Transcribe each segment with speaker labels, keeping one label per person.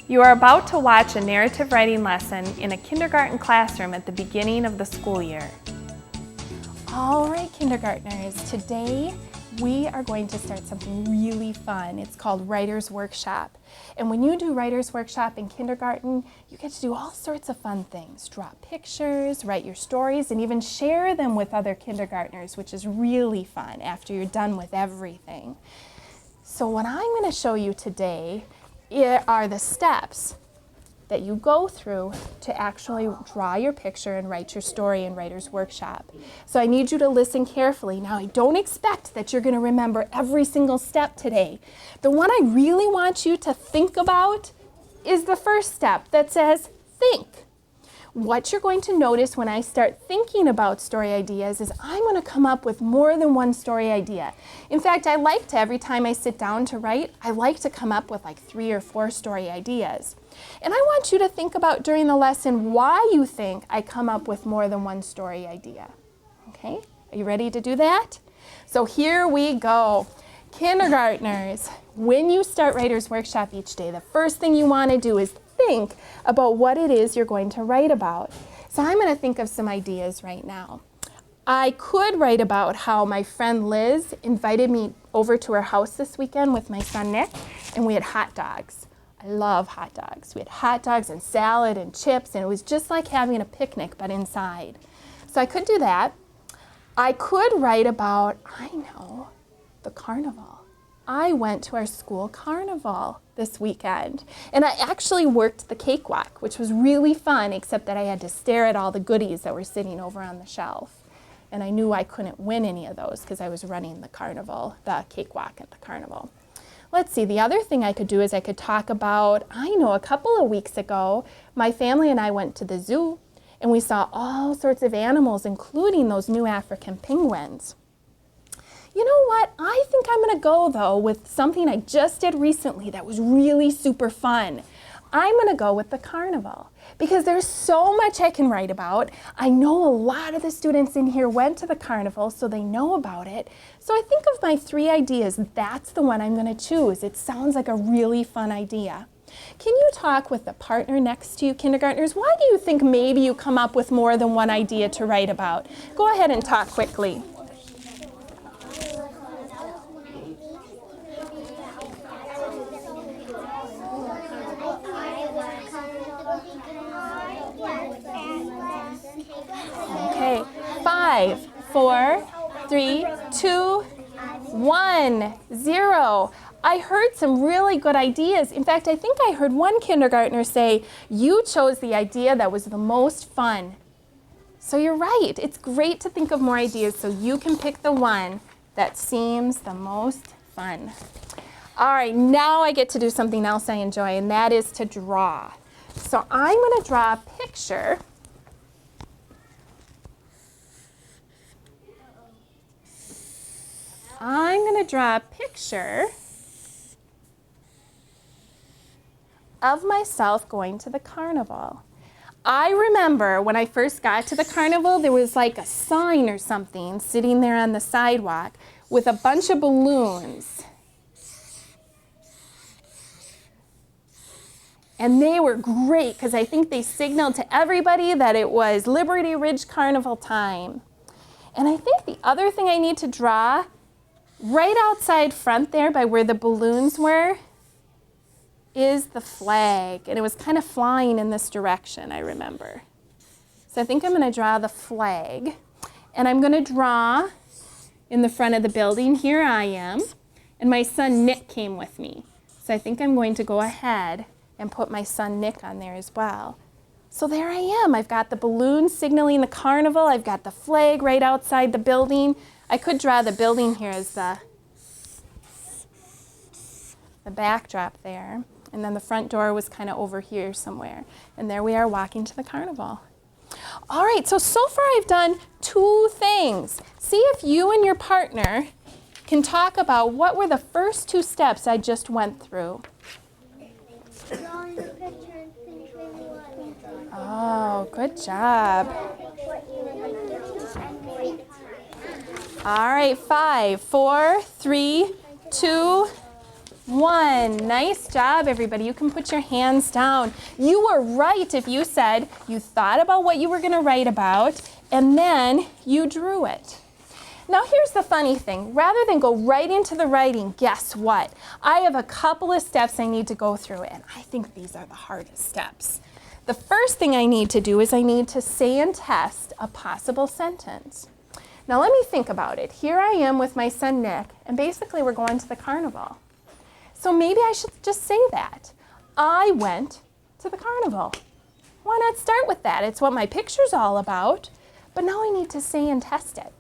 Speaker 1: You are about to watch a narrative writing lesson in a kindergarten classroom at the beginning of the school year. All right, kindergartners, today we are going to start something really fun. It's called Writer's Workshop. And when you do Writer's Workshop in kindergarten, you get to do all sorts of fun things. Draw pictures, write your stories, and even share them with other kindergartners, which is really fun after you're done with everything. So what I'm going to show you today are the steps that you go through to actually draw your picture and write your story in Writer's Workshop. So I need you to listen carefully. Now, I don't expect that you're going to remember every single step today. The one I really want you to think about is the first step that says think. What you're going to notice when I start thinking about story ideas is I'm going to come up with more than one story idea. In fact, I like to, every time I sit down to write, I like to come up with like 3 or 4 story ideas. And I want you to think about during the lesson why you think I come up with more than one story idea. Okay? Are you ready to do that? So here we go. Kindergartners, when you start Writer's Workshop each day, the first thing you want to do is think about what it is you're going to write about. So I'm going to think of some ideas right now. I could write about how my friend Liz invited me over to her house this weekend with my son Nick, and we had hot dogs. I love hot dogs. We had hot dogs and salad and chips, and it was just like having a picnic but inside. So I could do that. I could write about, the carnival. I went to our school carnival this weekend, and I actually worked the cakewalk, which was really fun, except that I had to stare at all the goodies that were sitting over on the shelf. And I knew I couldn't win any of those because I was running the carnival, the cakewalk at the carnival. Let's see, the other thing I could do is I could talk about, a couple of weeks ago, my family and I went to the zoo, and we saw all sorts of animals, including those new African penguins. You know what? I think I'm going to go, though, with something I just did recently that was really super fun. I'm going to go with the carnival because there's so much I can write about. I know a lot of the students in here went to the carnival, so they know about it. So I think of my 3 ideas, that's the one I'm going to choose. It sounds like a really fun idea. Can you talk with the partner next to you, kindergartners? Why do you think maybe you come up with more than one idea to write about? Go ahead and talk quickly. Okay, 5, 4, 3, 2, 1, 0. I heard some really good ideas. In fact, I think I heard one kindergartner say, you chose the idea that was the most fun. So you're right. It's great to think of more ideas so you can pick the one that seems the most fun. All right, now I get to do something else I enjoy, and that is to draw. So I'm going to draw a picture . I'm going to draw a picture of myself going to the carnival. I remember when I first got to the carnival, there was like a sign or something sitting there on the sidewalk with a bunch of balloons. And they were great because I think they signaled to everybody that it was Liberty Ridge Carnival time. And I think the other thing I need to draw right outside front there by where the balloons were is the flag. And it was kind of flying in this direction, I remember. So I think I'm going to draw the flag. And I'm going to draw in the front of the building. Here I am. And my son Nick came with me. So I think I'm going to go ahead and put my son Nick on there as well. So there I am. I've got the balloons signaling the carnival. I've got the flag right outside the building. I could draw the building here as the backdrop there. And then the front door was kind of over here somewhere. And there we are walking to the carnival. All right, so far I've done 2 things. See if you and your partner can talk about what were the first 2 steps I just went through.
Speaker 2: Drawing the picture and thinking what.
Speaker 1: Oh, good job. All right, 5, 4, 3, 2, 1. Nice job, everybody. You can put your hands down. You were right if you said you thought about what you were going to write about and then you drew it. Now here's the funny thing. Rather than go right into the writing, guess what? I have a couple of steps I need to go through, and I think these are the hardest steps. The first thing I need to do is I need to say and test a possible sentence. Now let me think about it. Here I am with my son Nick, and basically we're going to the carnival. So maybe I should just say that. I went to the carnival. Why not start with that? It's what my picture's all about. But now I need to say and test it.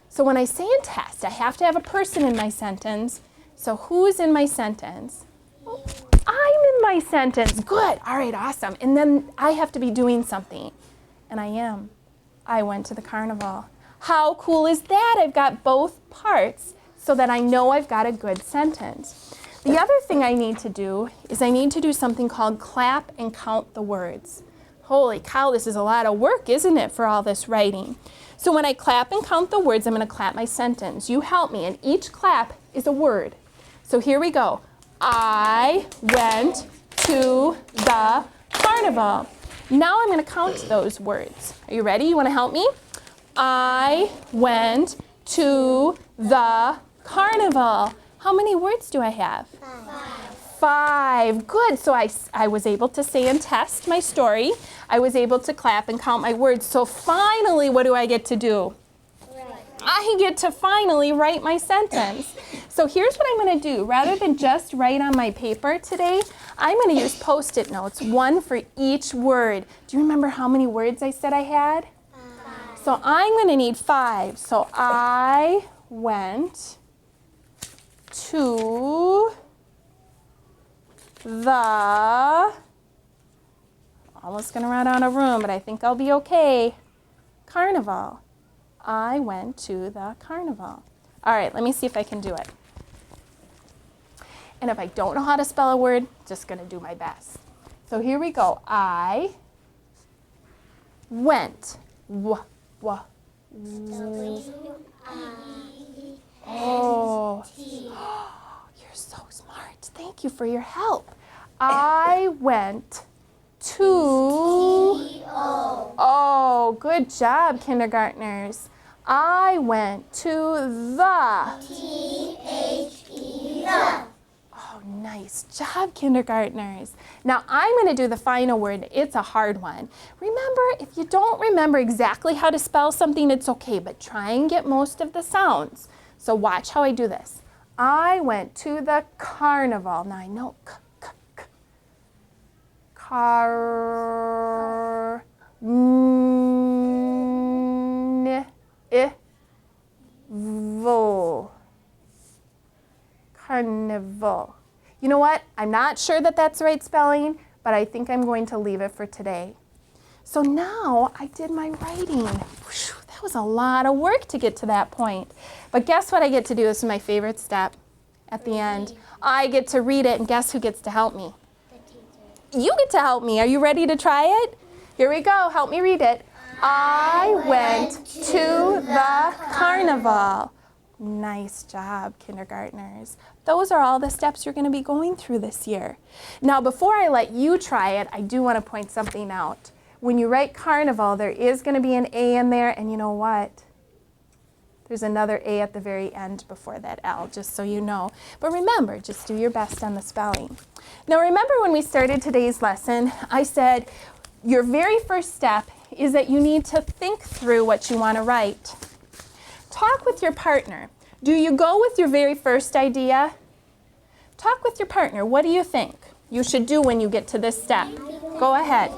Speaker 1: So when I say and test, I have to have a person in my sentence. So who's in my sentence? Well, I'm in my sentence. Good. All right, awesome. And then I have to be doing something. And I am. I went to the carnival. How cool is that? I've got both parts so that I know I've got a good sentence. The other thing I need to do is I need to do something called clap and count the words. Holy cow, this is a lot of work, isn't it, for all this writing? So when I clap and count the words, I'm going to clap my sentence. You help me, and each clap is a word. So here we go. I went to the carnival. Now I'm going to count those words. Are you ready? You want to help me? I went to the carnival. How many words do I have? 5. Good. So I was able to say and test my story. I was able to clap and count my words. So finally, what do I get to do? I get to finally write my sentence. So here's what I'm going to do. Rather than just write on my paper today, I'm going to use Post-it notes, 1 for each word. Do you remember how many words I said I had?
Speaker 2: 5.
Speaker 1: So I'm going to need 5. So I went to the, almost going to run out of room, but I think I'll be okay, carnival. I went to the carnival. All right, let me see if I can do it. And if I don't know how to spell a word, just going to do my best. So here we go. I went. Oh, you're so smart. Thank you for your help. I went to, oh, good job, kindergartners. I went to the,
Speaker 2: the.
Speaker 1: oh, nice job, kindergartners. Now I'm going to do the final word. It's a hard one. Remember, if you don't remember exactly how to spell something, it's okay, but try and get most of the sounds. So watch how I do this. I went to the carnival. Now I know carnival. You know what? I'm not sure that that's the right spelling, but I think I'm going to leave it for today. So now I did my writing. Whew, that was a lot of work to get to that point. But guess what I get to do? This is my favorite step at the end. I get to read it, and guess who gets to help me? You get to help me. Are you ready to try it? Here we go. Help me read it. I went to the carnival. Nice job, kindergartners. Those are all the steps you're going to be going through this year. Now, before I let you try it, I do want to point something out. When you write carnival, there is going to be an A in there, and you know what? There's another A at the very end before that L, just so you know. But remember, just do your best on the spelling. Now, remember when we started today's lesson, I said your very first step is that you need to think through what you want to write. Talk with your partner. Do you go with your very first idea? Talk with your partner. What do you think you should do when you get to this step? Go ahead.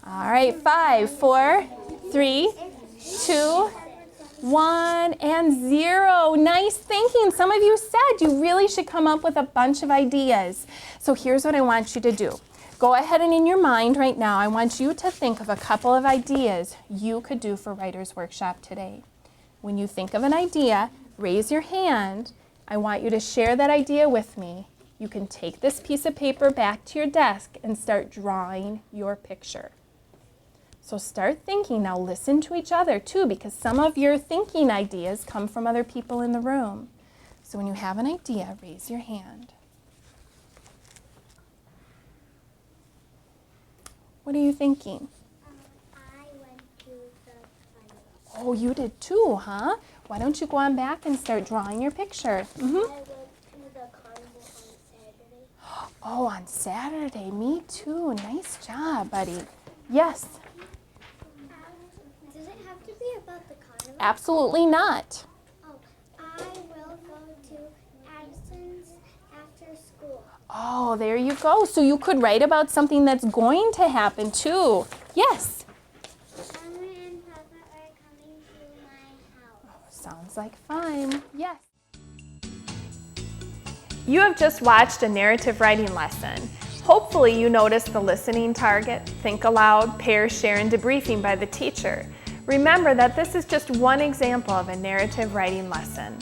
Speaker 1: All right, 5, 4, 3, 2, 1, and 0. Nice thinking. Some of you said you really should come up with a bunch of ideas. So here's what I want you to do. Go ahead and in your mind right now, I want you to think of a couple of ideas you could do for Writer's Workshop today. When you think of an idea, raise your hand. I want you to share that idea with me, you can take this piece of paper back to your desk and start drawing your picture. So start thinking. Now listen to each other too, because some of your thinking ideas come from other people in the room. So when you have an idea, raise your hand. What are you thinking?
Speaker 2: I went to the carnival.
Speaker 1: Oh, you did too, huh? Why don't you go on back and start drawing your picture?
Speaker 2: I went to the carnival on Saturday.
Speaker 1: Oh, on Saturday. Me too. Nice job, buddy. Yes,
Speaker 2: Does it have to be about the carnival?
Speaker 1: absolutely not.
Speaker 2: Oh, I will go to Addison's after school.
Speaker 1: Oh, there you go. So you could write about something that's going to happen too. Yes.
Speaker 2: Mama and Papa are coming to my house.
Speaker 1: Sounds like fun. Yes. You have just watched a narrative writing lesson. Hopefully you noticed the listening target, think aloud, pair, share, and debriefing by the teacher. Remember that this is just one example of a narrative writing lesson.